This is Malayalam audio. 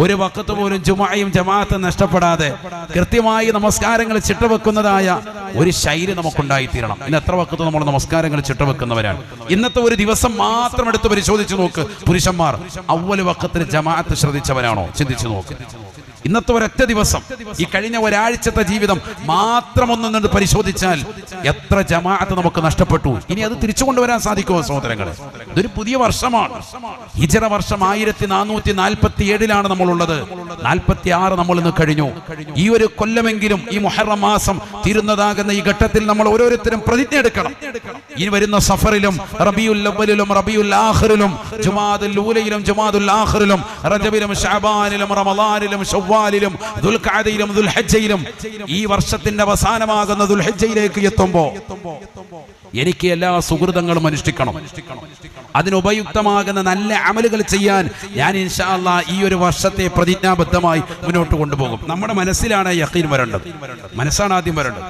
ഒരു വഖത്ത് പോലും ജുമുഅയും ജമാഅത്തും നഷ്ടപ്പെടാതെ കൃത്യമായി നമസ്കാരങ്ങൾ ചിട്ടവെക്കുന്നതായ ഒരു ശൈലി നമുക്കുണ്ടായിത്തീരണം. ഇന്ന് എത്ര വഖത്ത് നമ്മൾ നമസ്കാരങ്ങൾ ചിട്ടവെക്കുന്നവരാണ്? ഇന്നത്തെ ഒരു ദിവസം മാത്രം എടുത്ത് പരിശോധിച്ച് നോക്ക്. പുരുഷന്മാർ അവ്വൽ വഖത്തിൽ ജമാഅത്ത് ശ്രദ്ധിച്ചവരാണോ? ചിന്തിച്ചു നോക്ക്. ഇന്നത്തെ ഒരൊറ്റ ദിവസം, ഈ കഴിഞ്ഞ ഒരാഴ്ചത്തെ ജീവിതം മാത്രം ഒന്ന് പരിശോധിച്ചാൽ എത്ര ജമാഅത്ത് നമുക്ക് നഷ്ടപ്പെട്ടു. ഇനി അത് തിരിച്ചു കൊണ്ടുവരാൻ സാധിക്കുമോ സഹോദരങ്ങളെ? ഇതൊരു പുതിയ വർഷമാണ്. ഹിജ്റ വർഷം 1447 നമ്മളുള്ളത്. 46 നമ്മൾ ഇന്ന് കഴിഞ്ഞു. ഈ ഒരു കൊല്ലമെങ്കിലും ഈ മുഹറം മാസം തീരുന്നതാകുന്ന ഈ ഘട്ടത്തിൽ നമ്മൾ ഓരോരുത്തരും പ്രതിജ്ഞ എടുക്കണം. ഈ വരുന്ന സഫറിലും റബീഉൽ അവ്വലിലും റബീഉൽ ആഖിറിലും ജുമാദുൽ ഊലയിലും ജുമാദുൽ ആഖിറിലും റജബിലും ശഅബാനിലും റമളാനിലും ശവ്വാലിലും ദുൽഖഅദയിലും ദുൽഹജ്ജയിലും ഈ വർഷത്തിന്റെ അവസാനമാകുന്ന ദുൽഹജ്ജയിലേക്ക് എത്തുമ്പോൾ എനിക്ക് എല്ലാ സുഹൃതങ്ങളും അനുഷ്ഠിക്കണം. അതിനുപയുക്തമാകുന്ന നല്ല അമലുകൾ ചെയ്യാൻ ഞാൻ ഇൻഷാ അല്ലാഹ് ഈ ഒരു വർഷത്തെ പ്രതിജ്ഞാബദ്ധമായി മുന്നോട്ട് കൊണ്ടുപോകും. നമ്മുടെ മനസ്സിലാണ് യഖീൻ വരേണ്ടത്. മനസ്സാണ് ആദ്യം വരേണ്ടത്.